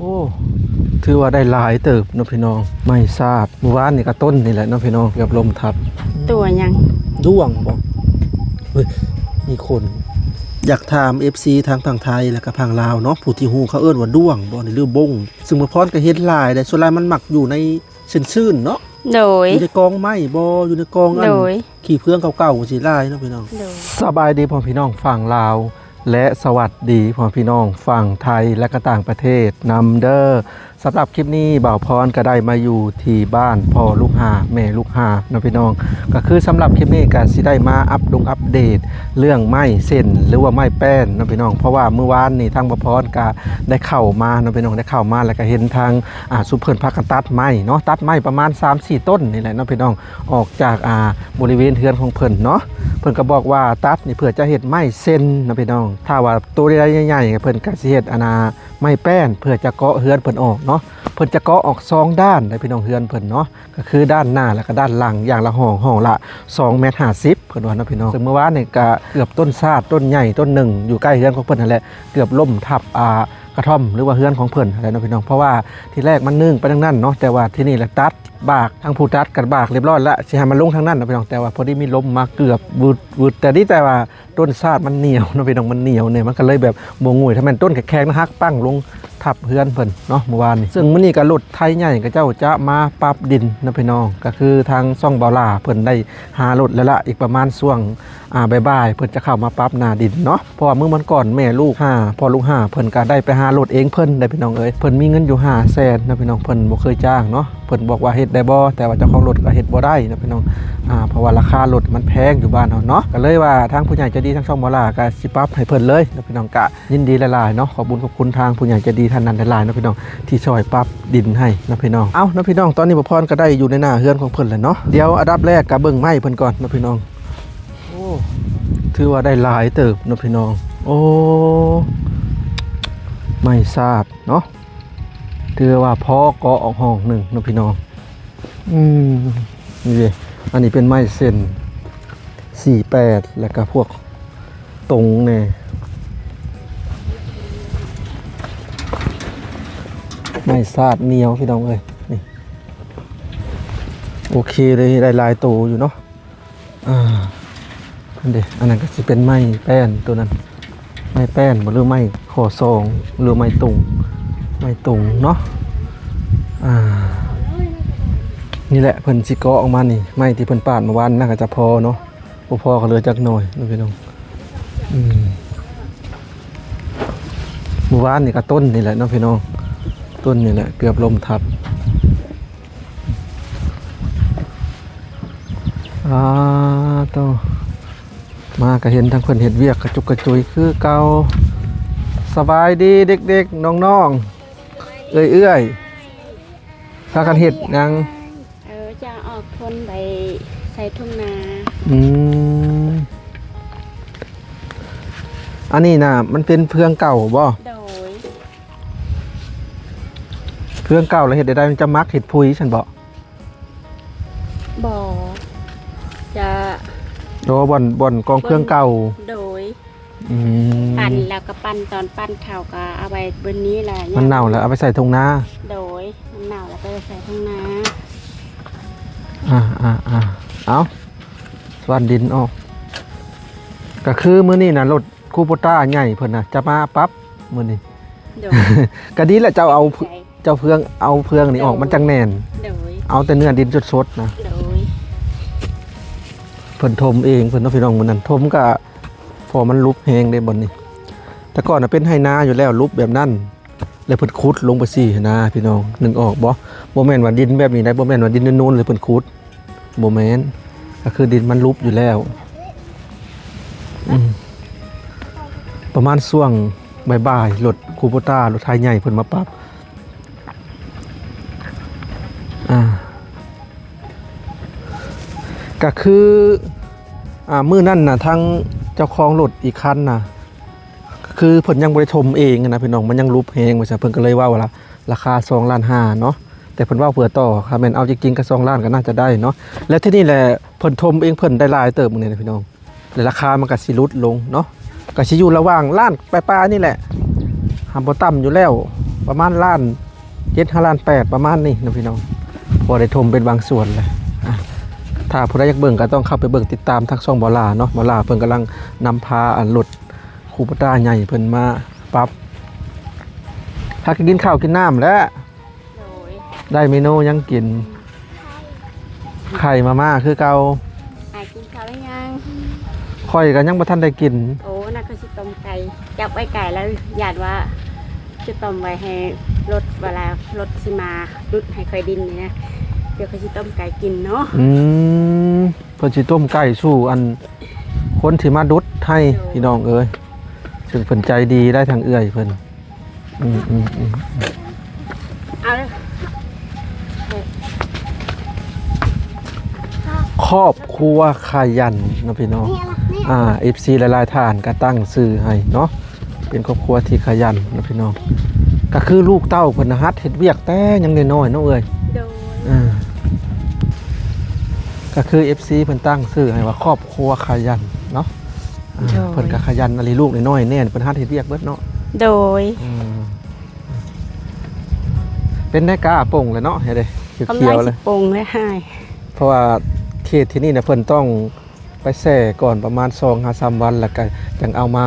อ้ถือว่าได้หลายเติบน้องพี่น้องไม่ทราบเมื่อวานนี่ก็ต้นนี่แหละน้องพี่น้องเกือบลมทับตัวยังด้วงบ่เฮ้ยมีคนอยากถาม FC ทางฝั่งไทยแล้วก็ฝั่งลาวเนาะผู้ที่ฮู้เขาเอิ้นว่าด้วงบ่ในเรื่องบงซึ่งบ่พรก็เฮ็ดหลายแต่ส่วนหลายมันมักอยู่ในซื่นๆเนาะโดยอยู่ในกองไม้บ่อยู่ในกองอันขี้เพื่องเก่าๆสิหลายเนาะพี่น้องสบายดีพ่อพี่น้องฝั่งลาวและสวัสดีพ่อพี่น้องฝั่งไทยและก็ต่างประเทศนำเด้อสำหรับคลิปนี้บ่าวพรก็ได้มาอยู่ที่บ้านพ่อลูกหาแม่ลูกหานะพี่น้องก็คือสำหรับคลิปนี้ก็สิได้มาอัปเดตเรื่องไม้เส้นหรือว่าไม้แป้นนะพี่น้องเพราะว่าเมื่อวานนี้ทางบ่าวพรก็ได้เข้ามานะพี่น้องได้เข้ามาแล้วก็เห็นทางซุปเพิ่นพากันตัดไม้เนาะตัดไม้ประมาณ 3-4 ต้นนี่แหละนะพี่น้องออกจากบริเวณเฮือนของเพิ่นเนาะเพิ่นก็บอกว่าตัดนี่เพื่อจะเฮ็ดไม้เส้นนะพี่น้องถ้าว่าตัวใหญ่ๆเพิ่นก็สิเฮ็ดไม้แป้นเพื่อจะเกาะเฮือนเพิ่นออกเนาะเพิ่นจะเกาะออก2ด้านได้พี่น้องเฮือนเพิ่นเนาะก็คือด้านหน้าแล้วก็ด้านหลังอย่างละห้องละ2.50 เมตรเพิ่นว่านะพี่น้องซึ่งเมื่อวานนี่ก็เกือบต้นชาติต้นใหญ่ต้นหนึ่งอยู่ใกล้เฮือนของเพิ่นนั่นแหละเกือบล้มทับกระท่อมหรือว่าเฮือนของเพิ่นอะไรนะพี่น้องเพราะว่าที่แรกมันนึ่งไปทางนั้นเนาะแต่ว่าที่นี่แหละตัดบากทางผู้ตัดกับบากเรียบร้อยแล้วสิให้มันลงทางนั้นนะพี่น้องแต่ว่าพอดีมีลมมาเกือบวืดแต่ว่าต้นชาติมันเหนียวนะพี่น้องมันเหนียวเนี่ยมันก็เลยแบบบ่งุยถ้ามันต้นแข็งๆนะฮักปั้งลงทับเฮือนเพิ่นเนาะเมื่อวานนี้ซึ่งมื้อนี้ก็รถไถใหญ่ก็เจ้าจะมาปรับดินนะพี่น้องก็คือทางซ่องเบาล่าเพิ่นได้หารถแล้วละอีกประมาณช่วงบ่ายๆเพิ่นจะเข้ามาปรับหน้าดินเนาะเพราะว่ามื้อมันก่อนแม่ลูกพ่อลูกเพิ่นก็ได้ไปหารถเองเพิ่นได้พี่น้องเอ้ยเพิ่นมีเงินอยู่500,000นะพี่น้องเพิ่นบ่เคยจ้างเนาะเพิ่นบอกว่าเฮ็ดได้บ่แต่ว่าเจ้าของรถก็เฮ็ดบ่ได้นะพี่น้องเพราะว่าราคารถมันแพงอยู่บ้านเฮาเนาะก็เลยว่าทางผู้ใหญ่ใจดีทางช่องเบาล่าก็สิปรับให้เพิ่นเลยนะพี่น้องก็ยินดีหลายๆเนาะขอบคุณทางผู้ใหญ่ใจดีท่านนั้นหลายๆนะพี่น้องที่ช่วยปรับดินให้นะพี่น้องนะพี่น้องตอนนี้บ่พรก็ได้อยู่ในหน้าเฮือนของเพิ่นแล้วเนาะเดี๋ยวอันดับแรกก็เบิ่งไม้เพิ่นก่อนนะพี่น้องโอ้ถือว่าได้หลายเติบนะพี่น้องโอ้ไม่ทราบเนาะถือว่าพอเกาะออกห้องหนึ่งนะพี่น้องนี่เลยอันนี้เป็นไม้เส้น48แล้วก็พวกตรงเนี่ยไม้ซาดเหนียวพี่น้องเอ้ยนี่โอเคเลยได้ลายโตอยู่เนาะอันนั้นก็จะเป็นไม้แป้นตัวนั้นไม้แป้นหรือไม้ขอซองหรือไม้ตุงเนาะนี่แหละเพิ่นสิเกาะออกมานี่ไม้ที่เพิ่นปาดเมื่อวานน่าจะพอเนาะบ่พอก็เหลือจักหน่อยนะพี่น้องเมื่อวานนี่ก็ต้นนี่แหละเนาะพี่น้องต้นนี่แหละเกือบลมทับต่อมาก็เห็นทางเพิ่นเฮ็ดเวียกกระจุกกระจุยคือเก่าสบายดีเด็กๆน้องๆเอื้อยพากันเฮ็ดยังจะออกคนไปใส่ทุ่งนาอันนี้น่ะมันเป็นเพื่องเก่าบ่โดยเพื่องเก่าแล้วเฮ็ดได้มันจะมักเฮ็ดพุยฉันบ่จะโดบ่อนกองเครื่องเก่าโดยปั่นแล้วก็ปั่นตอนปั่นข้าวก็เอาไปบนนี้แหละมันเน่าแล้วเอาไปใส่ทุ่งนาโดยมันเน่าแล้วไปใส่ทุ่งนาเอาสวนดินออกก็คือมื้อนี้น่ะรถคูโบต้าใหญ่เพิ่นน่ะจะมาปั๊บมื้อนี้ก็ดีแหละเจ้าเฟืองนี่ออกมันจังแน่นเอาแต่เนื้อดินสดๆนะเพิ่นทมเองเพิ่นเนาะพี่น้องมื้อนั้นทมก็พอมันลุบแฮงได้บ่นี่แต่ก่อนน่ะเป็นไหนาอยู่แล้วลุบแบบนั้นแล้วเพิ่นขุดลงไปสินะพี่น้องนึกออกบ่แม่นว่าดินแบบนี้ได้บ่แม่นว่าดินนูนๆเลยเพิ่นขุดบ่แม่นก็คือดินมันลุบอยู่แล้วประมาณช่วงบ่ายๆรถคูโบต้ารถไถใหญ่เพิ่นมาปรับก็คือมื้อนั้นน่ะทางเจ้าของรถอีกคันน่ะคือเพิ่นยังบ่ได้ชมเองนะพี่น้องมันยังลุบแฮงว่าซั่นเพิ่นก็เลยว่าว่าราคา2.5 ล้านเนาะแต่เพิ่นว่าเผื่อต่อค่ะแม่นเอาจริงๆก็2 ล้านก็น่าจะได้เนาะและที่นี่แหละเพิ่นทมเองเพิ่นได้หลายเติบมื้อนี้นะพี่น้องและราคามันก็สิลดลงเนาะก็สิอยู่ระหว่างล้านปลายๆนี่แหละหาบ่ต่ำอยู่แล้ว ประมาณล้าน7 ล้าน8ประมาณนี้นะพี่น้องพอได้ชมเป็นบางส่วนเลยถ้าผู้ใดอยากเบิ่งก็ต้องเข้าไปเบิ่งติดตามทางช่องบ่ลาเนาะบ่ลาเพิ่นกำลังนำพาอันรถคูปต้าใหญ่เพิ่นมาปรับถ้ากินข้าวกินน้ำแล้ว โดย ได้เมนูยังกินไข่มาม่าคือเก่า กินข้าวแล้วยัง ค่อยก็ยังบ่ทันได้กิน โอ้น่าคือสิต้มไก่จับไว้ไก่แล้วญาติว่าจะต้มไว้ให้รถเวลารถสิมาดุดให้ค่อยดินนี่นะเดี๋ยวเขาสิต้มไก่กินเนาะ เพิ่นสิต้มไก่สู้อันคนที่มาดุดให้พี่น้องเอ้ยซึ่งเพิ่นใจดีได้ทางเอื้อยเพิ่นเอาเลย ครอบครัวขยันนะพี่น้องFC หลายๆท่านก็ตั้งชื่อให้เนาะเป็นครอบครัวที่ขยันนะพี่น้องก็คือลูกเต้าเพิ่นนะฮัดเฮ็ดเวียกแต่ยังน้อยๆเนาะเอ้ย โดย ก็คือ FC เพิ่นตั้งชื่อให้ว่าครอบครัวขยันเนาะเพิ่นก็ขยันอะไรลูกน้อยๆแน่นเพิ่นฮัดเฮ็ดเวียกเบิดเนาะ โดย เป็นได้กาป่งเลยเนาะเฮ็ดเด้เขียวๆเลย ปงเลยให้ เพราะว่าเขตที่นี่เนี่ยเพิ่นต้องไปแช่ก่อนประมาณ2-3 วันแล้วก็จังเอามา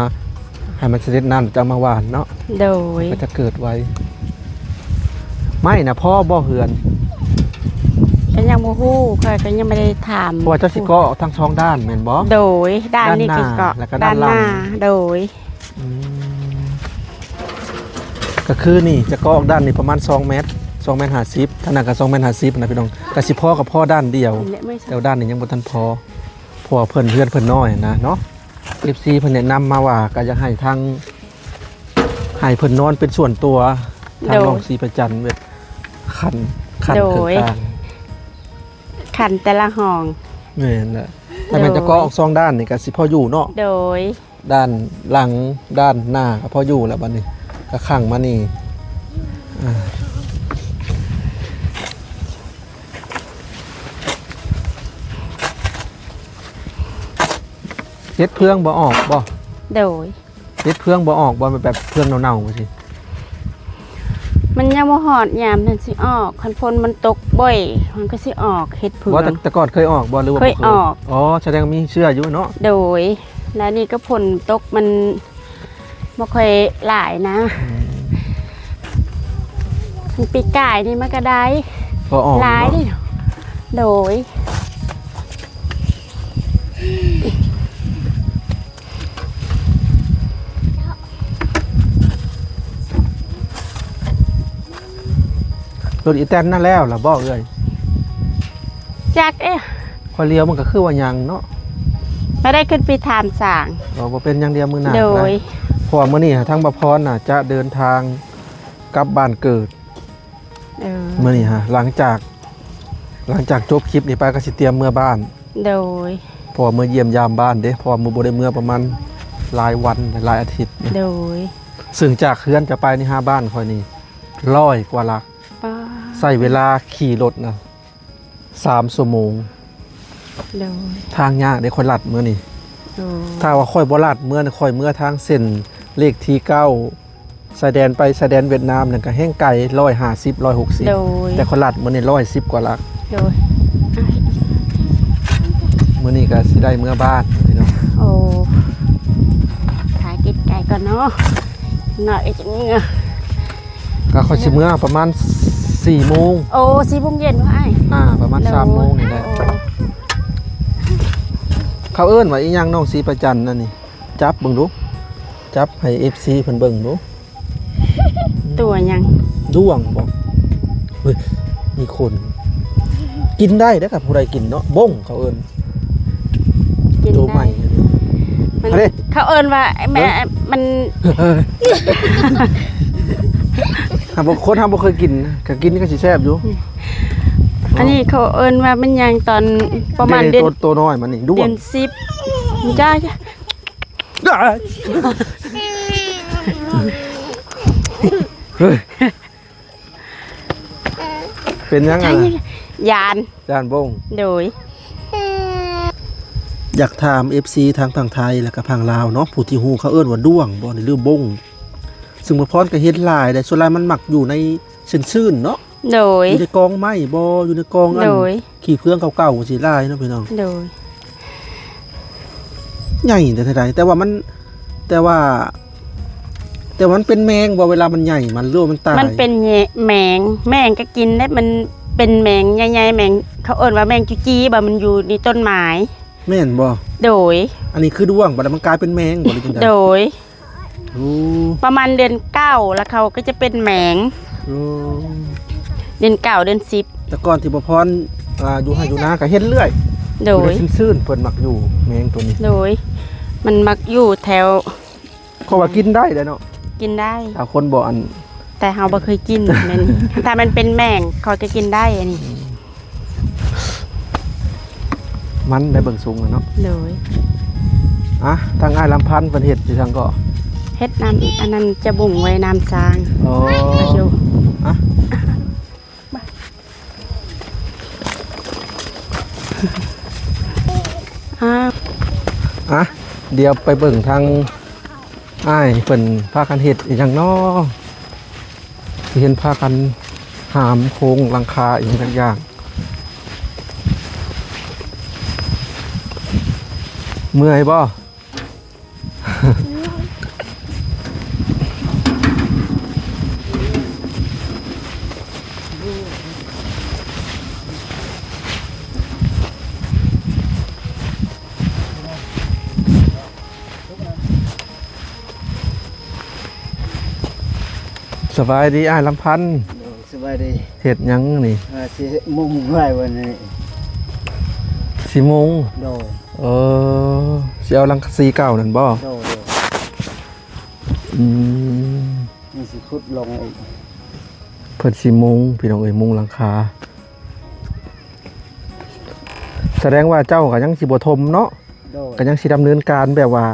ให้มันเสด็จน้ำจะเอามาหวานเนาะ โดย ก็จะเกิดไว้ไม่นะพ่อบ่เหือน ก็ยังโมฮู้ค่ะก็ยังไม่ได้ถาม เพราะว่าเจ้าสิเกาะทั้งสองด้านแม่นบ่ โดยด้านนี้คือเกาะ แล้วก็ด้านหลัง โดย ก็คือนี่จะเกาะด้านนี้ประมาณ2 เมตร2 เมตร50ถ้านั่นก็2 เมตร50นะพี่น้องก็สิพ่อกับพ่อด้านเดียวแต่ด้านนี้ยังบ่ทันพอเพราะว่าเพิ่นเพื่อนน้อยนะเนาะ FC เพิ่นแนะนำมาว่าก็อยากให้ทางให้เพิ่นนอนเป็นส่วนตัวทางน้องสีประจันแบบคันเครื่องกลาง ขันแต่ละห้อง แม่นแหละถ้ามันจะเกาะออก2 ด้านนี่ก็สิพออยู่เนาะ โดย ด้านหลังด้านหน้าก็พออยู่แล้วบัดนี้ก็ขังมานี่เฮ็ดเพื่องบ่ออกบ่ โดย เฮ็ดเพื่องบ่ออกบ่แบบเพื่องเน่าๆสิ มันยังบ่ฮอดยามนั่นสิออกคันฝนมันตกบ่อยมันก็สิออกเฮ็ดเผือ ว่าง แต่ก่อนเคยออกบ่หรือว่า เคยออก อ๋อแสดงมีเชื่ออยู่เนาะ โดยแล้วนี่ก็ฝนตกมันบ่ค่อยหลายนะมันปีกายนี่มันก็ได้ พอออก หลายดิโดย รถอีแตนนั่นแล้วล่ะบ่เอ้ย จักพอเลี้ยวมันก็คือว่ายังเนาะ ไม่ได้ขึ้นไปถามสาง บ่เป็นอย่างเดียวมื้อหน้า โดย เพราะว่ามื้อนี้ทางบ่พรน่ะจะเดินทางกลับบ้านเกิดมื้อนี้หลังจากจบคลิปนี้ไปก็สิเตรียมเมื่อบ้าน โดย เพราะว่ามื้อเยี่ยมยามบ้านเด้เพราะว่ามื้อบ่ได้เมื่อประมาณหลายวันหลายอาทิตย์ โดย ซึ่งจากเฮือนจะไปนี่บ้านค่อยนี่100 กว่าลัก ใส่เวลาขี่รถนะ3 ชั่วโมง โดย ทางยากได้ค่อยลัดเมื่อนี่ โดย ถ้าว่าค่อยบ่ลัดเมื่อค่อยเมื่อทางเส้นเลขที่9ชายแดนไปชายแดนเวียดนามนั่นก็แห้งไกล150 โด 160 ย แต่ค่อยลัดเมื่อนี่110 กว่าลัก โดย เมื่อนี่ก็สิได้เมื่อบ้านพี่น้อง โอ้ขายกินไก่ก่อนเนาะหน่อยจังเงือ ก็ค่อยสิเมื่อประมาณ4 โมง โอ้4 โมงเย็นวะไอ้ ประมาณ3 โมงนี่แหละเขาเอิ้นว่าอีหยังน้องสีประจันนั่นนี่จับเบิ่งดูจับให้ FC เพิ่นเบิ่งดู ตัวยัง ด้วงบ่เฮ้ยมีคนกินได้เด้อครับผู้ใดกินเนาะบ้งเขาเอิ้น กิน ตัวให ได้ ม่ มันเขาเอิ้นว่าแม่มัน หาบ่คนทำบ่เคยกินก็กินก็สิแซ่บอยู่ อันนี้เขาเอิ้นว่ามันยังตอนประมาณเดือน ตัวน้อยมันนี่ด้ว เดื ง อน10มันจ้า เฮ้ยเป็นยังไง ยาน จานบ้ง โดย อยากถาม FC ทางฝั่งไทยแล้วก็ฝั่งลาวเนาะผู้ที่ฮู้เขาเอิ้นว่าด้วงบ่หรือบ้ง ซึ่งบ่พรก็เฮ็ดหลายแต่ส่วนหลายมันมักอยู่ในซื่นๆเนาะ โดย อยู่ในกองไม้บ่อยู่ในกองอัน โดย ขี้เพื่องเก่าๆสิหลายเนาะพี่น้อง โดย ใหญ่แต่ใดแต่ว่ามันเป็นแมงบ่เวลามันใหญ่มันหรือว่ามันตาย มันเป็นแมงก็กินได้มันเป็นแมงใหญ่ๆแมงเขาเอิ้นว่าแมงจุจีบ่มันอยู่ในต้นไม้ แม่นบ่ โดย อันนี้คือด้วงบ่ได้มันกลายเป็นแมงบ่หรือจังได๋ โดย โอ้ ประมาณเดือน9แล้วเขาก็จะเป็นแมง โอ้ เดือน9เดือน10แต่ก่อนที่บ่พรอยู่ให้อยู่นาก็เฮ็ดเรื่อย โด อยู่ ย ในซื่นๆเพิ่นมักอยู่แมงตัวนี้ โดย มันมักอยู่แถว เขาว่ากินได้เด้อเนาะ กินได้ ถ้าคนบ่อัน แต่เฮาบ่เคยกินมัน ถ้ามันเป็นแมงเขาจะกินได้อันนี้ มันได้เบิ่งสูงอะเนาะ โดย ทางอ้ายลำพันธ์เพิ่นเฮ็ดสิทางก็ เฮ็ดน้ำอันนั้นจะบุ่งไว้น้ำจาง อ๋อ อยู่ อ่ะ เดี๋ยวไปเบิ่งทางอ้ายเพิ่นพากันเฮ็ดอีหยังน้อเห็นพากันหามโครงหลังคาอีกอย่างเมื่อยบ่ สบายดีอ้ายลำพันธ์ สบายดี เฮ็ดหยังนี่ สิมุ่งไว้วันนี้ 10 โมง โดย สิเอาหลังสีเก่านั่นบ่ โดย อืม นี่สิขุดลงอีก เพิ่น10 โมงพี่น้องเอ้ยมุงหลังคาแสดงว่าเจ้าก็ยังสิบ่ทมเนาะ โดย ก็ยังสิดำเนินการแบบว่า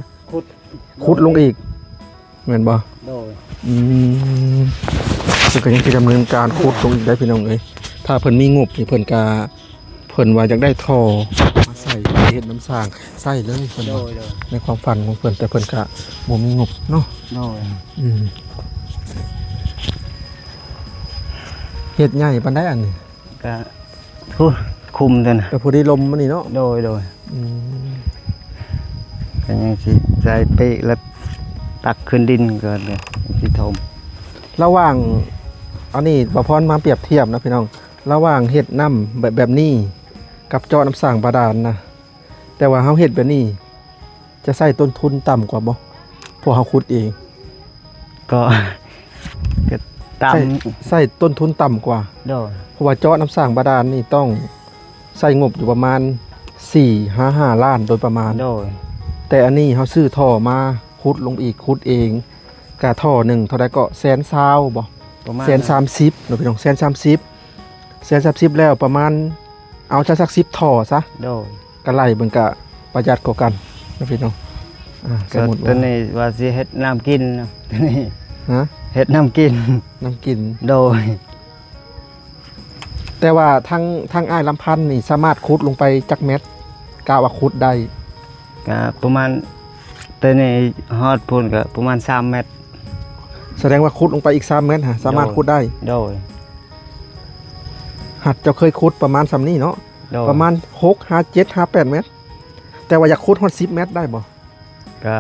ขุดลงอีกแม่นบ่ โดย ซึ่งก็ยังสิดำเนินการขุดลงอีกได้พี่น้องเอ้ยถ้าเพิ่นมีงบนี่เพิ่นว่าอยากได้ท่อมาใส่เฮ็ดน้ำสร้างใส่เลยเพิ่น โด ว่าย โดย ในความฝันของเพิ่นแต่เพิ่นก็บ่มีงบเนาะ โดย เฮ็ดใหญ่ปานใดอันนี้ ก็พูดคุมตัวนะ แต่ผู้ได้ลมมันนี่เนาะ โดยก็ยังสิใส่เปะแล้วตักขึ้นดินก่อนเลยสิถม ระหว่างอันนี้บ่พรมาเปรียบเทียบนะพี่น้องระหว่างเฮ็ดน้ำแบบนี้กับเจาะน้ำสร้างบาดาลนะแต่ว่าเฮาเฮ็ดแบบนี้จะใช้ต้นทุนต่ำกว่าบ่พวกเฮาขุดเอง ก็ตาม ใช้ต้นทุนต่ำกว่า โดย เพราะว่าเจาะน้ำสร้างบาดาลนี่ต้องใช้งบอยู่ประมาณ 4-5 ล้านโดยประมาณ โดย แต่อันนี้เฮาซื้อท่อมาขุดลงอีกขุดเองกะท่อหนึ่งเท่าใดก็120,000บ่ ประมาณ 130เนาะพี่น้อง130แล้วประมาณเอาสัก10ท่อซะ โดย ก็ไล่เบิ่งก็ประหยัดกว่ากันนะพี่น้องส ก็ มมุติ ตัว ว่า นี้ว่าสิเฮ็ดน้ำกินเนาะตัวนี้ ฮะ เฮ็ดน้ำกิน น้ำกิน โดย แต่ว่าทางอ้ายลำพันธ์นี่สามารถขุดลงไปจักเม็ดกะว่าขุดได้ ก็ประมาณตัวนี้ฮอดพุ่นก็ประมาณ3 เมตร แสดงว่าขุดลงไปอีก3เม็ดฮะสามารถขุดได้ โดย หัดเจ้าเคยขุดประมาณซำนี้เนาะ โดย ประมาณ6 5 7 5 8เมตรแต่ว่าอยากขุดฮอด10เมตรได้บ่ ก็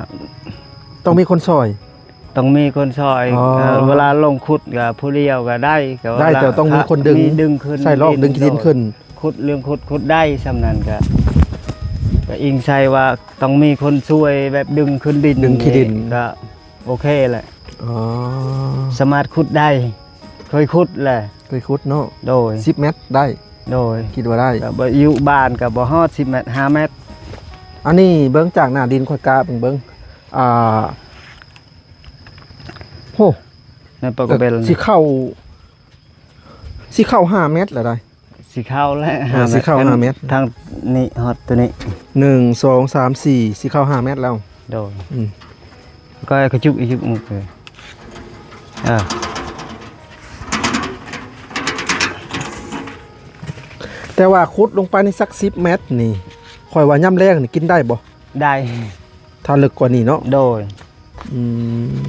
ต้องมีคนซอย ต้องมีคนซอย อ๋อ เวลาลงขุดก็ผู้เดียวก็ได้ก็ ได้ เวลา แต่ต้องมีคนดึง ดึงขึ้น ใส่รอบดึงดินขึ้น ขุดเรื่องขุดได้สำนั้นก็อิงใส่ว่าต้องมีคนช่วยแบบดึงขึ้นดิน ดึงขี้ดิน ก็โอเคแหละ อ๋อ สามารถขุดได้ เคยขุดแหละ เคยขุดเนาะ โดย 10เมตรได้ โดย คิดว่าได้ ก็บ่อยู่บ้านก็บ่ฮอด10 เมตร 5 เมตร อันนี้เบิ่งจากหน้าดินค่อยกาเบิ่งโห ในปกเบล สิเข้า5เมตรแล้วได้ สิเข้าแล้ว สิเข้า5 เมตร ทางนี้ฮอดตัวนี้ 1 2 3 4สิเข้า5เมตรแล้ว โดย อืม ก็กระจุกอีกจุกหมดเลยà แต่ว่าขุดลงไปในสัก10เมตรนี่ค่อยว่าย่ำแรงนี่กินได้บ่ ได้ ถ้าลึกกว่านี้เนาะ โดย อืม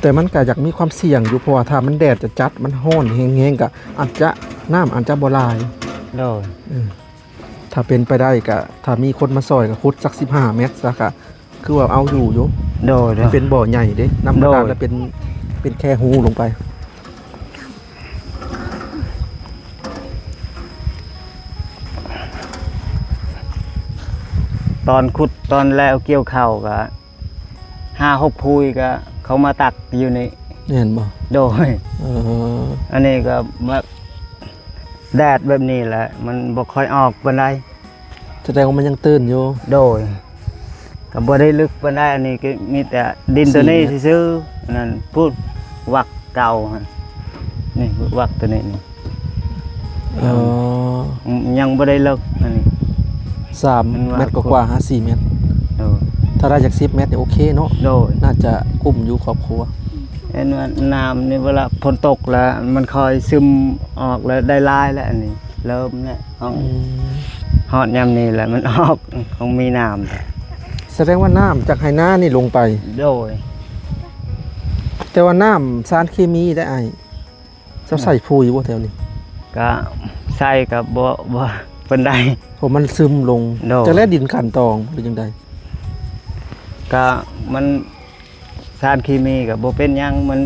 แต่มันก็อยากมีความเสี่ยงอยู่เพราะว่าถ้ามันแดดจะจัดมันร้อนแห้งๆก็อาจจะน้ำอาจจะบ่หลาย โดย ถ้าเป็นไปได้ก็ถ้ามีคนมาซอยก็ขุดสัก15 เมตรซะก็คือว่าเอาอยู่ โดย มันเป็นบ่อใหญ่เด้น้ำบาดาลแล้วเป็นแค่หูลงไปตอนขุดตอนแล้วเกี่ยวข้าวก็5-6คุยก็เขามาตักอยู่นี่ เห็นบ่ โดย เออ อันนี้ก็แบบแดดแบบนี้แหละมันบ่ค่อยออกปานใด แสดงว่ามันยังตื่นอยู่ โดยก็บ่ได้ลึกปานใดอันนี้ก็มีแต่ดินตัวนี้ซื่อๆอันนั้นพูดวักเก่าฮะนี่วักตัวนี้นี่ เออ ยังบ่ได้เลิกอันนี้ 3 เมตรกว่าๆ4 เมตร โดย ถ้าได้จาก10 เมตรนี่โอเคเนาะ โดย น่าจะกุ้มอยู่ครอบครัว เห็นว่าน้ำนี่เวลาฝนตกแล้วมันคอยซึมออกแล้วได้ลายแล้วอันนี้เริ่มแล้วฮอดยามนี้แหละมันออกของมีน้ำ แสดงว่าน้ำจากไหนานี่ลงไป โดย แต่ว่าน้ำสารเคมีได้ไอ้เจ้าใส่ปุ๋ยบ่แถวนี้ ก็ใส่กับบ่เป็นได ผมมันซึมลง โดน จะแล่ดินขันตองหรือยังไง ก็มันสารเคมีกับบ่เป็นหยังมัน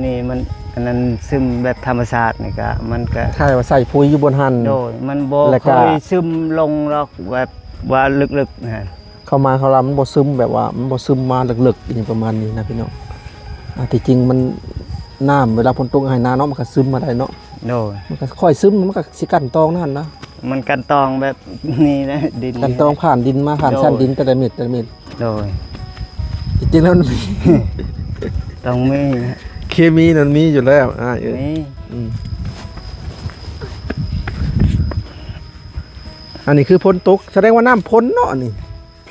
นี่มันอันนั้นซึมแบบธรรมชาตินี่ก็มันก็ ใช่ว่าใส่ปุ๋ยอยู่บนหัน โดยมันบ่ แล้วก็ เคยซึมลงหรอกแบบว่าลึกๆนะ เข้ามาเขาลำมันบ่ซึมแบบว่ามันบ่ซึมมาลึกๆอย่างประมาณนี้นะพี่น้องที่จริงมันน้ำเวลาฝนตกไหนาเนาะมันก็ซึมมาได้เนาะ โดย มันก็ค่อยซึมมันก็สิกันตองนั่นนะ มันกันตองแบบนี้นะดิน กันตองผ่านดินมาผ่านชั้นดินแต่ละเม็ดแต่ละเม็ด โดย จริงๆแล้วมันมี ต้องมีนะ เคมีมันมีอยู่แล้วเอ้ย นี่ อันนี้คือพ้นตกแสดงว่าน้ำพ้นเนาะนี่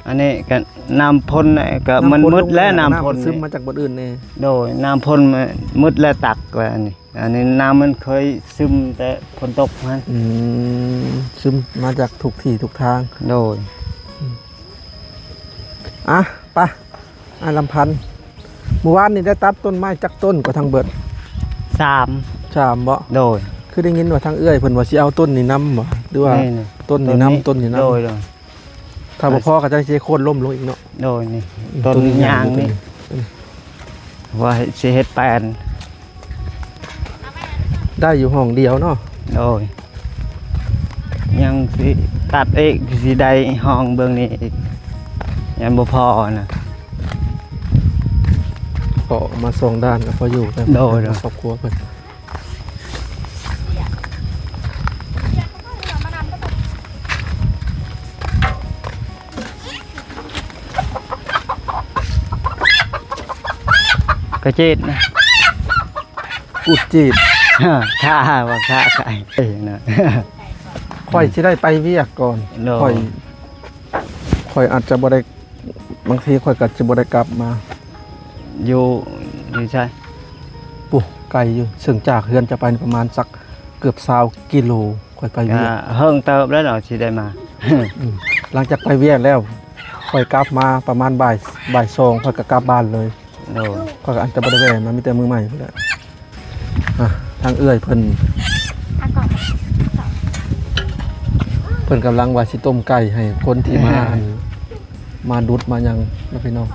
อันนี้ก็น้ำพ่นน่ะก็มันมืดแล้วน้ำพ่น ซึม นี่ มาจากบนอื่นแน่ โดยน้ำพ่นมันมืดแล้วตักแล้วอันนี้น้ำมันเคยซึมแต่ฝนตกมัน ซึมมาจากทุกที่ทุกทาง โดย อ่ะไปลำพันธ์เมื่อวานนี่ได้ตัดต้นไม้จากต้นก็ทางเบิด 3 ชามบ่ โดย คือได้ยินว่าทางเอื้อยเพิ่นว่าสิเอาต้นนี่นำบ่หรือว่า นี่ ต้นนี่นำต้นนี่นำ โดย ถ้าบ่พอก็จะสิโค่นล้มลงอีกเนาะ โดยนี่ต้นยางนี่ว่าสิเฮ็ดแปลน ได้อยู่ห้องเดียวเนาะ โดยยังสิตัดอีกสิได้ห้องเบื้องนี้อีกยังบ่พอนะ ก็มาส่งด้านก็พออยู่แต่ โดย ครอบครัวเพิ่น ก็เจ็ดนะ อุดจีบ ค่าว่าค่าไก่นะ ค่อยสิได้ไปเวียกก่อน โดย ค่อยอาจจะบ่ได้บางทีค่อยก็จะบ่ได้กลับมา อยู่ใช่ ปุ๊ไกลอยู่ซึ่งจากเฮือนจะไปประมาณสักเกือบ20 กิโลค่อยไปเวียก เฮิงเติบแล้วเหรอสิได้มา หลังจากไปเวียกแล้วค่อยกลับมาประมาณบ่าย2ค่อยก็กลับบ้านเลย โดย ค่อยก็อาจจะบ่ได้แวะมามีแต่มือใหม่พุ่นแหละทางเอื้อยเพิ่นกำลังว่าสิต้มไก่ให้คนที่มามาดุดมายังนะพี่น้อง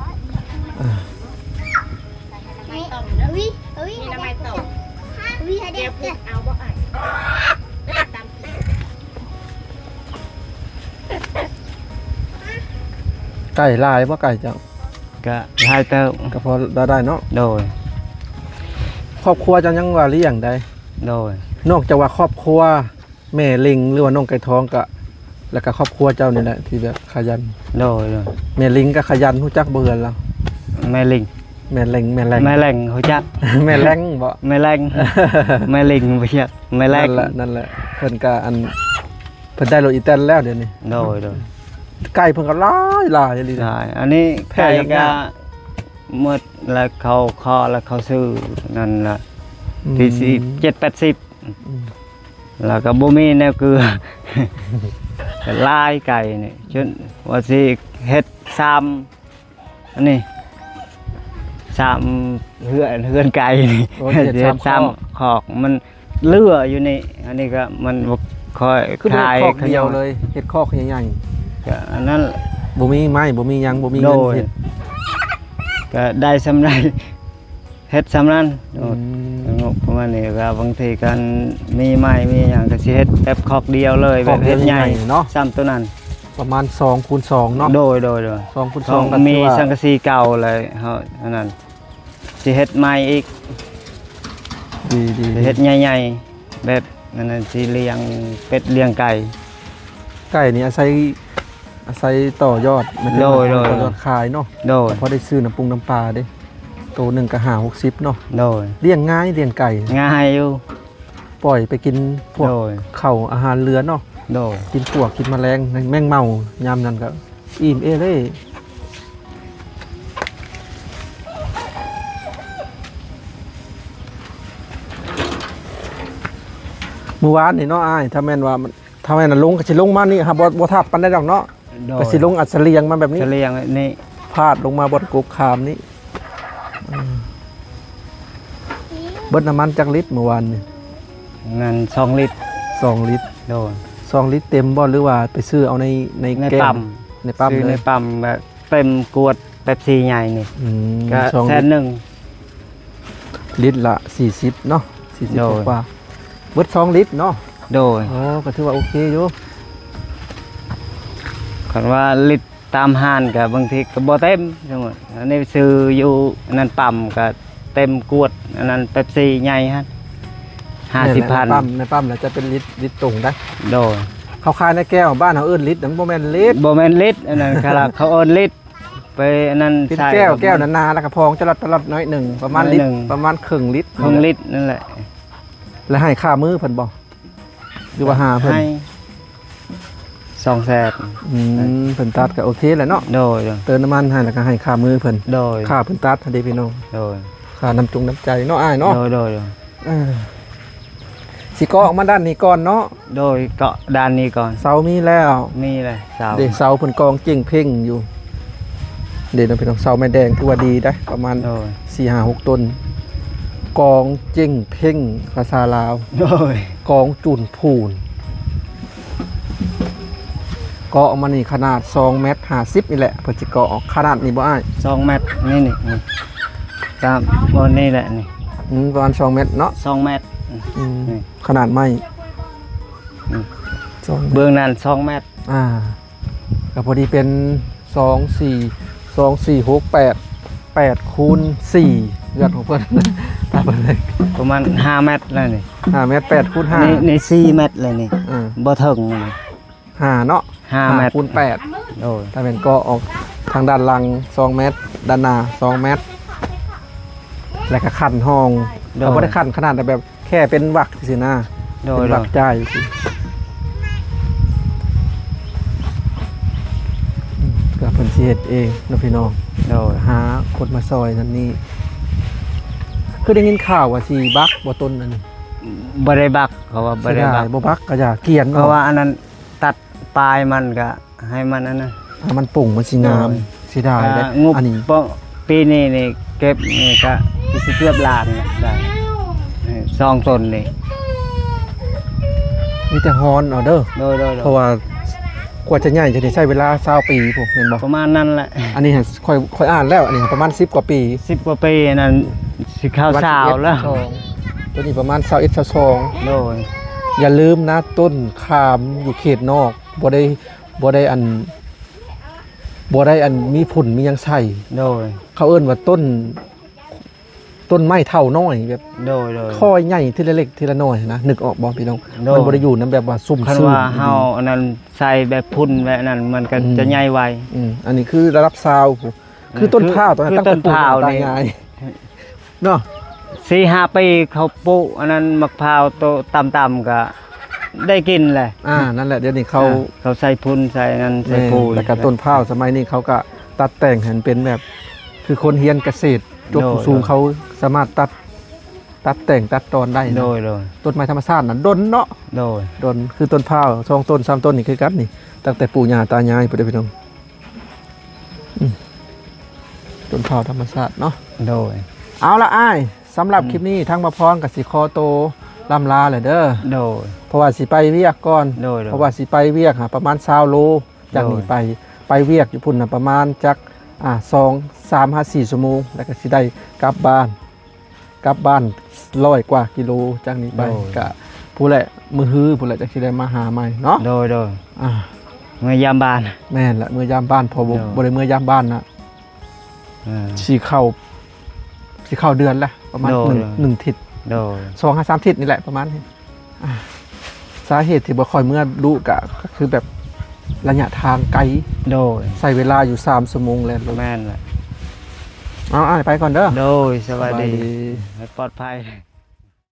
ไก่ลายบ่ไก่จัง ก็หลายเติบ ก็พอได้เนาะ โดย ครอบครัวจะยังว่าเลี้ยงได้ โดย นอกจากว่าครอบครัวแม่ลิงหรือว่าน้องไก่ทองก็แล้วก็ครอบครัวเจ้านี่แหละที่แบบขยัน โดย แม่ลิงก็ขยันรู้จักเบื่อแล้ว แม่ลิง แม่แรง แม่แรงเขาจัก แม่แรงบ่ แม่แรงแม่ลิงบ่จักแม่แรง นั่นแหละเพิ่นก็เพิ่นได้รถอีแตนแล้วเดี๋ยวนี้ โดย ไก่เพิ่นก็หลายอีหลี ได้อันนี้ แพร่ ไก่ ยังไง ก็หมดแล้วเขาคอแล้วเขาซื้อนั่นล่ะที่7-80แล้วก็บ่มีแนวเกลือ ลายไก่นี่จนว่าสิเฮ็ดซ้ำอันนี้ 3เฮือนไก่นี่ โอ้เฮ็ดสาม 3คอกมันเลื่ออยู่นี่อันนี้ก็มันบ่ค่อย คือเฮ็ด คาย คอกเดียวเลยเฮ็ดคอกใหญ่ ก็อันนั้น ๆบ่มีไม้บ่มีหยังบ่มี โด เงิน ย เฮ็ด ก็ได้สำนั้นเฮ็ดสำนั้นโด อื ย ม งบประมาณนี้ก็บางทีกันมีไม้มีหยังก็สิเฮ็ดแบบคอกเดียวเลย ค แบ อก บ เดี เฮ็ ยว ดใหญ่ ใหญ่เนาะ ซ้ำตัวนั้น ประมาณ2 คูณ 2เนาะ โดย 2 คูณ ต้อง 2ก็ มี ถือว่า สังกะสีเก่าเลยเฮาอันนั้นสิเฮ็ดใหม่อีก ดี สิเฮ็ดใหญ่ๆแบบอันนั้นสิเลี้ยงเป็ดเลี้ยงไก่ ไก่นี่อาศัยต่อยอดมันจะ โดย ต่อยอดขายเนาะ โดย พอได้ซื้อน้ำปรุงน้ำปลาเด้โตหนึงก็50-60เนาะ โดย เลี้ยงง่ายเลี้ยงไก่ ง่ายอยู่ ปล่อยไปกินพวก โดย ข้าวอาหารเรือเนาะ โดย กินพวกกินแมลงแมงเมายามนั้นก็อิ่มเลยเมื่อวานนี่เนาะอ้ายถ้าแม่นว่ามันถ้าแม่นน่ะลงก็สิลงมานี่ครับบ่ทับปานใดดอกเนาะ โด ก็ ย สิลงอัดเสลียงมาแบบนี้ จะเลี้ยงนี่ พาดลงมาบนกกขามนี่เบิดน้ำมันจักลิตรเมื่อวานนี่ เงิน2ลิตร 2 ลิตร โดย 2 ลิตรเต็มบ่หรือว่าไปซื้อเอาใน ใน แก้ว ปั๊ม ในปั๊ม ซื้อ เล ใน ย ปั๊มแบบเต็มกวดเป๊ปซี่ใหญ่นี่ อืม ก็ สอง แส ลิ น ตร หนึ่ง ลิตรละ40เนาะ โดย 40กว่าเบิด2 ลิตรเนาะ โดย อ๋อก็ถือว่าโอเคอยู่ คันว่าลิตรตามห้านกับบางทีก็บ่เต็มจังหวะอันนี้ซื้ออยู่อันนั้นปั๊มก็เต็มกวดอันนั้นเป๊ปซี่ใหญ่ฮะ ในปั๊ม 50,000 ในปั๊มน่ะจะเป็นลิตรตรงได้ โดย เขาขายในแก้วบ้านเขาเอิ้นลิตรนั่นบ่แม่นลิตร บ่แม่นลิตรอันนั้นครับเขาเอิ้นลิตรไปอันนั้น เป็น ใส่ แก้วหนาๆแล้วก็พองจะลัดน้อยหนึ่งประมาณลิต น้อยหนึ่ รง ประมาณครึ่งลิตร ครึ่งลิตรนั่นแหละ แล้วให้ค่ามือเพิ่นบ่หรือว่าหาเพิ่น ให้2แสน เพิ่นตัดก็โอเคแหละเนาะ โดย เติมน้ำมันให้แล้วก็ให้ค่ามือเพิ่น โดย ค่าเพิ่นตัดให้เด้พี่น้อง โดย ค่าน้ำจงน้ำใจเนาะอ้ายเนาะ โดย เออสิเกาะออกมาด้านนี้ก่อนเนาะ โดยเกาะด้านนี้ก่อน เสามีแล้ว มีเลยเสา เด็กเสาเพิ่นกองเจ่งเพ่งอยู่เด็กน้องพี่น้องเสาไม้แดงถือว่าดีได้ประมาณ โดย 4-5-6 ต้นกองเจ่งเพ่งภาษาลาว โดย กองจุนพูนเกาะมันนี่ขนาด2 เมตร 50นี่แหละเพิ่นสิเกาะออกขนาดนี้บ่อ้าย 2 เมตรนี่นี่ตามบนนี่แหละนี่ ประมาณ2 เมตรเนาะ 2 เมตร นี่ ขนาดไม้ อืม 2 เมตร เบื้องนั้น2 เมตร ก็พอดีเป็น8คูณ4เลือดของเพิ่น ตามเพิ่นเลย ประมาณ5 เมตรแล้วนี่ 5 เมตร8คูณ นี่ 5 นี่4 เมตรเลยนี่บ่ถึงนี่ 5เนาะ 5 เมตร คูณ โดย 8ถ้าเป็นก็ออกทางด้านหลัง2 เมตร ด้านหน้า2 เมตร แล้วก็ขันห้องเราไม่ได้ขันขนาดแบบแค่เป็นวักสินะ โด เป็ ย นวักจ่ายสิก็เพิ่นสิเฮ็ดเองเนาะพี่น้อง โดย หาคนมาซอยนั่นนี่คือได้ยินข่าวว่าสิบักบ่ต้นนั่น บ่ได้บักเขาว่าบ่ได้บัก บ่บักก็อย่าเกลียน เพราะว่าอันนั้นตัดปลายมันก็ให้มันอันนั้น ถ้ามันปุ่งมันสิงาม โดย สิได้เด้ งบ อันนี้ ปีนี้นี่เก็บนี่ก็สิเกือบล้านเนี่ยได้2 ต้นนี่ มีแต่ฮอนเอาเด้อ โดย เพราะว่ากว่าจะใหญ่จะได้ใช้เวลา20 ปีพวกแม่นบ่ ประมาณนั้นแหละ อันนี้ค่อยอ่านแล้วอันนี้ประมาณ10 กว่าปี 10 กว่าปีนั้นสิเข้าสาวแล้ว ตัวนี้ประมาณ21 22 โดย อย่าลืมนะต้นขามอยู่เขตนอกบ่ได้อันมีผลมีหยังใส่ โดย เขาเอิ้นว่าต้นไม้เท่าน้อยแบบ โดย ค่อยใหญ่ทีละเล็กทีละน้อยนะนึกออกบ่พี่น้อง โดย มันบ่ได้อยู่นํแบบว่าซุ่ม คัน ซื่อ ว่าเฮาอันนั้นใส่แบบพุ่นแบบนั้นมันก็จะใหญ่ไว อันนี้คือระดับซาวผู้คือต้นข้าวตอนนั้น คือ ตั้งแต่ปลูก ต้นข้าว ตาย นี่ ง่ายเนาะ 4-5 ปีเขาปลูกอันนั้นมะพร้าวโตต่ำๆก็ได้กินแหละ นั่นแหละเดี๋ยวนี้เขา เขาใส่พุ่นใส่นั้นใส่ปูน แล้วก็ต้นข้าวสมัยนี้เขาก็ตัดแต่งให้มันเป็นแบบ คือคนเรียนเกษตรจบสูงเขาสามารถตัดแต่งตัดตอนได้นะ โดย ต้นไม้ธรรมชาติน่ะดนเนาะ โดย ดนคือต้นพร้าว2 ต้น 3 ต้นนี่คือกันนี่ตั้งแต่ปู่ย่าตายายพุ่นเด้อพี่น้อง ชนเผ่าธรรมชาติเนาะ โดย เอาละอ้ายสำหรับคลิปนี้ทั้งมาพรกับสิคอโตลำลาเลยเด้อ โดย เพราะว่าสิไปเวียกก่อน โดย เพราะว่าสิไปเวียกหาประมาณ20โลจากนี้ไปเวียกอยู่พุ่นน่ะประมาณจัก2 3 5 4ชั่วโมงแล้วก็สิได้กลับบ้าน100กว่ากิโลจากนี้ไปก็ผู้แหละมือฮื้อผู้แหละจะสิได้มาหาใหม่เนาะ โดย อ่า เมื่อยามบ้าน แม่นละมื้อยามบ้านพอบ่ โดย บ่ได้มื้อยามบ้านนะ สิเข้าเดือนละประมาณ โดย หนึ่งทิศ โดย 2 5 3ทิศนี่แหละประมาณนี้อ่าสาเหตุที่บ่ค่อยเมื่อดูก็คือแบบระยะทางไกล โดย ใส่เวลาอยู่3ชั่วโมงแล้ว แม่นแหละ เอาไปก่อนเด้อ โดยสวัสดี สบายดี ให้ปลอดภัย